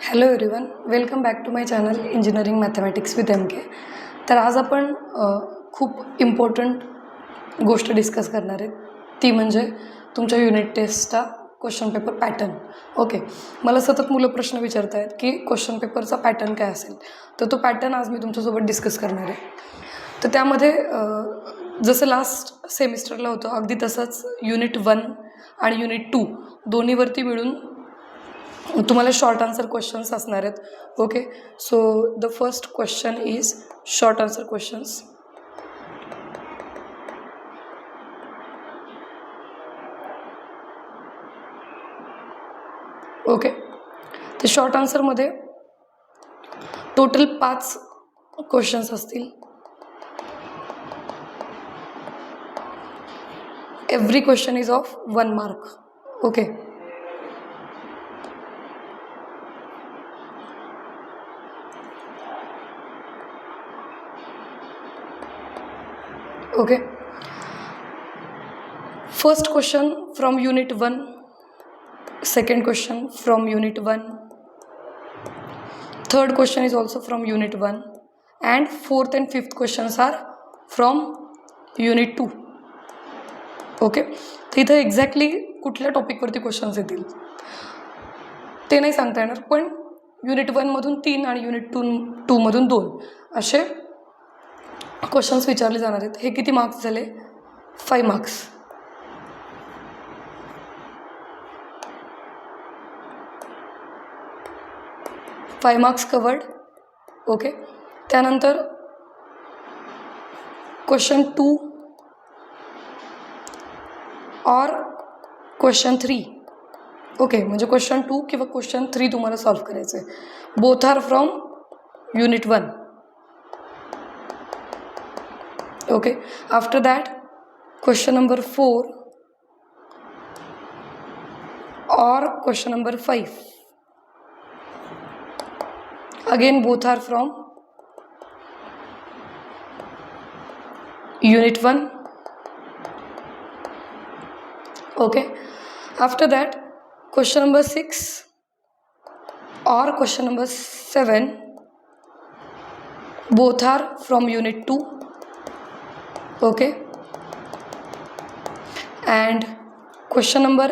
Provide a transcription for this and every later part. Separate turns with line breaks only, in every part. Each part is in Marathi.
Hello everyone, welcome back to my channel engineering mathematics with MK. तर आज आपण खूप इम्पॉर्टंट गोष्ट डिस्कस करणार आहे, ती म्हणजे तुमच्या युनिट टेस्टचा क्वेश्चन पेपर पॅटर्न. ओके, मला सतत मुलं प्रश्न विचारत आहेत की क्वेश्चन पेपरचा पॅटर्न काय असेल, तर तो पॅटर्न आज मी तुमच्यासोबत डिस्कस करणार आहे. तर त्यामध्ये जसं लास्ट सेमिस्टरला होतं अगदी तसंच युनिट 1 आणि युनिट 2 दोन्हीवरती मिळून तुम्हाला शॉर्ट आन्सर क्वेश्चन्स असणार आहेत. Okay, so the first question is short answer questions. Okay, तर शॉर्ट आन्सरमध्ये टोटल 5 क्वेश्चन्स असतील. Every question is of 1 mark. Okay, okay, first question from unit 1, second question from unit 1, third question is also from unit 1, and fourth and fifth questions are from unit 2. Okay, तर इथं एक्झॅक्टली कुठल्या टॉपिकवरती क्वेश्चन्स येतील ते नाही सांगता येणार, पण युनिट 1मधून 3 आणि युनिट 2मधून 2 असे क्वेश्चन्स विचारले जाणार आहेत. हे किती मार्क्स झाले? 5 marks. Five marks covered. Okay, त्यानंतर क्वेश्चन 2 और क्वेश्चन 3. ओके, म्हणजे क्वेश्चन 2 किंवा क्वेश्चन 3 तुम्हाला सॉल्व करायचं आहे. Both are from unit 1. Okay, after that question number 4 or question number 5, again both are from unit 1. Okay, after that question number 6 or question number 7, both are from unit 2. Okay, and question number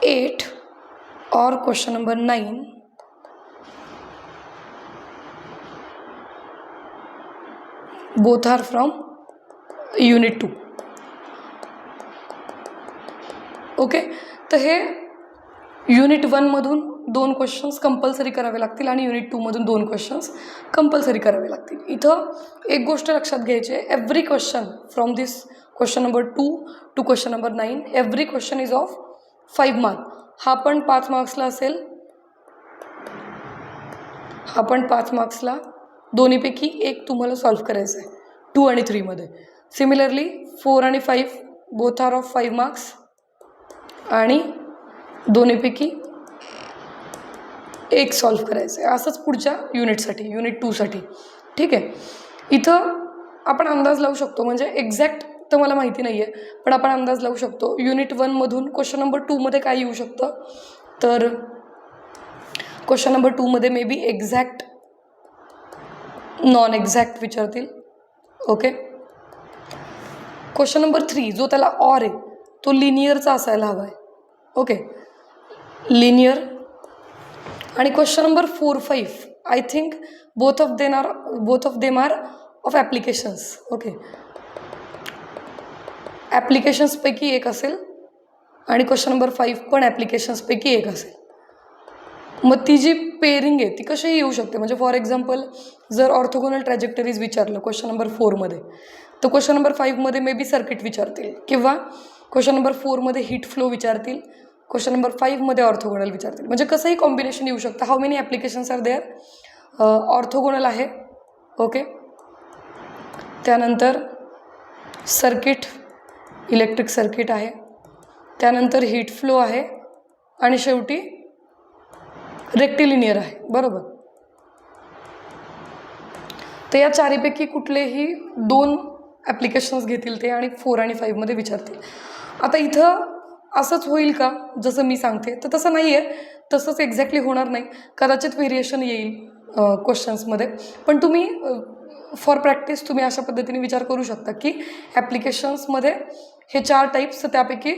8 or question number 9, both are from unit 2. Okay, तर हे युनिट 1मधून 2 क्वेश्चन्स कंपल्सरी करावे लागतील आणि युनिट 2मधून 2 क्वेश्चन्स कंपल्सरी करावे लागतील. इथं एक गोष्ट लक्षात घ्यायची आहे, every question from this question number 2 to question number 9, every question is of 5 mark. हा पण 5 मार्क्सला असेल, हा पण 5 मार्क्सला. दोन्हीपैकी एक तुम्हाला सॉल्व करायचं आहे 2 आणि 3मध्ये. सिमिलरली 4 आणि 5 बोथ आर ऑफ 5 मार्क्स आणि दोन्हीपैकी एक सॉल्व करायचं आहे. असंच पुढच्या युनिटसाठी, युनिट 2साठी. ठीक आहे, इथं आपण अंदाज लावू शकतो, म्हणजे एक्झॅक्ट तर मला माहिती नाही आहे, पण आपण अंदाज लावू शकतो युनिट 1मधून क्वेश्चन नंबर 2मध्ये काय येऊ शकतं. तर क्वेश्चन नंबर 2मध्ये may be exact, non exact विचारतील. ओके, क्वेश्चन नंबर 3 जो त्याला ऑर आहे तो लिनियरचा असायला हवा आहे. Okay, linear. आणि question number 4, 5 I think both of them are of applications. Okay, ॲप्लिकेशन्सपैकी एक असेल आणि क्वेश्चन नंबर 5 पण ॲप्लिकेशन्सपैकी एक असेल. मग ती जी पेअरिंग आहे ती कशी येऊ शकते, म्हणजे फॉर एक्झाम्पल जर ऑर्थोगोनल ट्रॅजेक्टरीज विचारलं क्वेश्चन नंबर 4मध्ये, तर क्वेश्चन नंबर 5मध्ये मे बी सर्किट विचारतील, किंवा क्वेश्चन नंबर 4मध्ये हीट फ्लो विचारतील, क्वेश्चन नंबर 5मध्ये ऑर्थोगोनल विचारतील. म्हणजे कसंही कॉम्बिनेशन येऊ शकतं. How many applications are there? Orthogonal आहे. ओके, त्यानंतर सर्किट, इलेक्ट्रिक सर्किट आहे, त्यानंतर हीट फ्लो आहे, आणि शेवटी रेक्टिलिनियर आहे. बरोबर, तर या चारीपैकी कुठलेही 2 ॲप्लिकेशन्स घेतील ते आणि 4 आणि 5मध्ये विचारतील. आता इथं असंच होईल का जसं मी सांगते, तर तसं नाही आहे, तसंच एक्झॅक्टली होणार नाही. कदाचित व्हेरिएशन येईल क्वेश्चन्समध्ये, पण तुम्ही फॉर प्रॅक्टिस तुम्ही अशा पद्धतीने विचार करू शकता की ॲप्लिकेशन्समध्ये हे 4 टाईप्स, त्यापैकी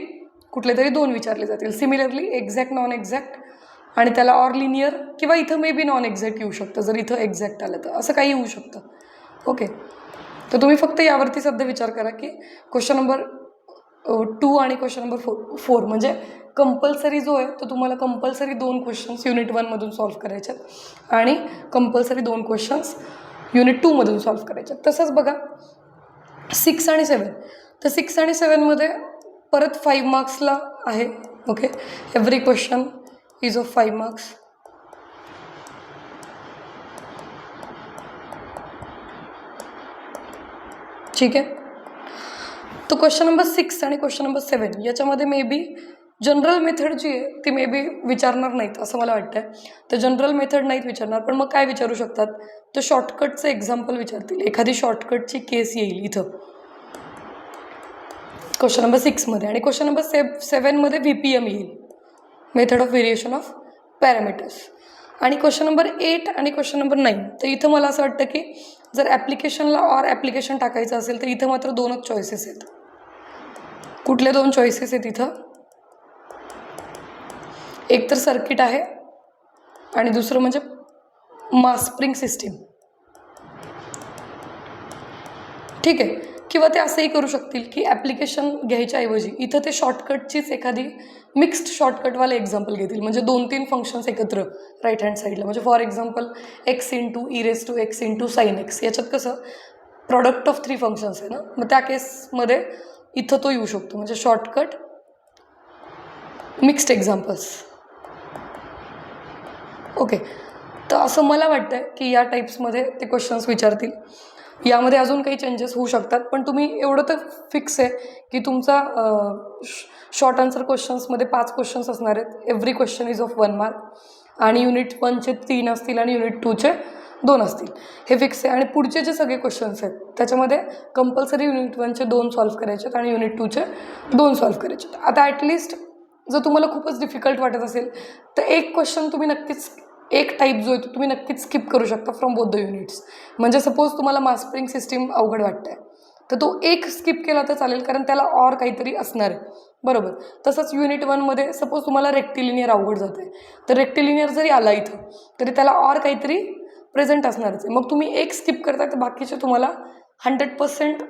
कुठले तरी 2 विचारले जातील. सिमिलरली एक्झॅक्ट, नॉन एक्झॅक्ट आणि त्याला ऑर लिनियर, किंवा इथं मे बी नॉन एक्झॅक्ट येऊ शकतं. जर इथं एक्झॅक्ट आलं तर असं काही येऊ शकतं. ओके, तर तुम्ही फक्त यावरती सध्या विचार करा की क्वेश्चन नंबर 2 आणि क्वेश्चन नंबर 4 म्हणजे कंपल्सरी जो आहे तो तुम्हाला कंपल्सरी 2 क्वेश्चन्स युनिट 1मधून सॉल्व्ह करायचे आहेत आणि कंपल्सरी 2 क्वेश्चन्स युनिट 2मधून सॉल्व्ह करायचे आहेत. तसंच बघा 6 आणि 7, तर 6 आणि 7मध्ये परत 5 मार्क्सला आहे. Okay, every question is of 5 marks. ठीक आहे, तो क्वेश्चन नंबर 6 आणि क्वेश्चन नंबर 7 याच्यामध्ये मे बी जनरल मेथड जी आहे ती मे बी विचारणार नाहीत असं मला वाटतं आहे. तर जनरल मेथड नाहीत विचारणार, पण मग काय विचारू शकतात, तर शॉर्टकटचं एक्झाम्पल विचारतील. एखादी शॉर्टकटची केस येईल इथं क्वेश्चन नंबर 6मध्ये, आणि क्वेश्चन नंबर 7मध्ये VPM येईल, method of variation of parameters. आणि क्वेश्चन नंबर 8 आणि क्वेश्चन नंबर 9, तर इथं मला असं वाटतं की जर ॲप्लिकेशनला ऑर ॲप्लिकेशन टाकायचं असेल तर इथं मात्र 2च चॉईसेस आहेत. कुठले 2 चॉईसेस आहेत इथं, एक तर सर्किट आहे आणि दुसरं म्हणजे मास स्प्रिंग सिस्टीम. ठीक आहे, किंवा ते असंही करू शकतील की ॲप्लिकेशन घ्यायच्या ऐवजी इथं ते शॉर्टकटचीच एखादी मिक्स्ड शॉर्टकटवाले एक्झाम्पल घेतील, म्हणजे 2-3 फंक्शन्स एकत्र राईट हँड साईडला. म्हणजे for example x into e⁻x into sin x, याच्यात कसं प्रॉडक्ट ऑफ 3 फंक्शन्स आहे ना, मग त्या केसमध्ये इथं तो येऊ शकतो, म्हणजे शॉर्टकट मिक्स्ड एक्झाम्पल्स. ओके, तर असं मला वाटतं आहे की या टाईप्समध्ये ते क्वेश्चन्स विचारतील. यामध्ये अजून काही चेंजेस होऊ शकतात, पण तुम्ही एवढं तर फिक्स आहे की तुमचा शॉर्ट आन्सर क्वेश्चन्समध्ये 5 क्वेश्चन्स असणार आहेत. Every question is of 1 mark, आणि युनिट 1चे 3 असतील आणि युनिट 2चे 2 असतील, हे फिक्स आहे. आणि पुढचे जे सगळे क्वेश्चन्स आहेत त्याच्यामध्ये कंपल्सरी युनिट 1चे 2 सॉल्व्ह करायचे आहेत आणि युनिट 2चे 2 सॉल्व्ह करायचे आहेत. आता ॲटलिस्ट जर तुम्हाला खूपच डिफिकल्ट वाटत असेल तर एक क्वेश्चन तुम्ही नक्कीच, एक टाईप जो आहे तो तुम्ही नक्कीच स्किप करू शकता फ्रॉम बोथ द युनिट्स. म्हणजे सपोज तुम्हाला मास स्प्रिंग सिस्टीम अवघड वाटतं आहे तर तो एक स्किप केला तर चालेल, कारण त्याला ऑर काहीतरी असणार आहे, बरोबर. तसंच युनिट 1मध्ये सपोज तुम्हाला रेक्टिलिनियर अवघड जातं आहे, तर रेक्टिलिनियर जरी आला इथं तरी त्याला ऑर काहीतरी प्रेझेंट असणारच आहे. मग तुम्ही एक स्किप करता तर बाकीचे तुम्हाला 100%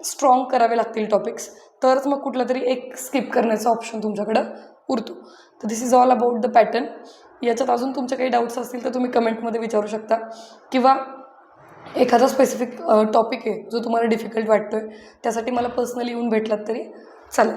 स्ट्रॉंग करावे लागतील टॉपिक्स, तरच मग कुठला तरी एक स्किप करण्याचा ऑप्शन तुमच्याकडं उरतो. तर this is all about the pattern. याच्यात अजून तुमचे काही डाऊट्स असतील तर तुम्ही कमेंटमध्ये विचारू शकता, किंवा एखादा स्पेसिफिक टॉपिक आहे जो तुम्हाला डिफिकल्ट वाटतो आहे त्यासाठी मला पर्सनली येऊन भेटलात तरी चालेल.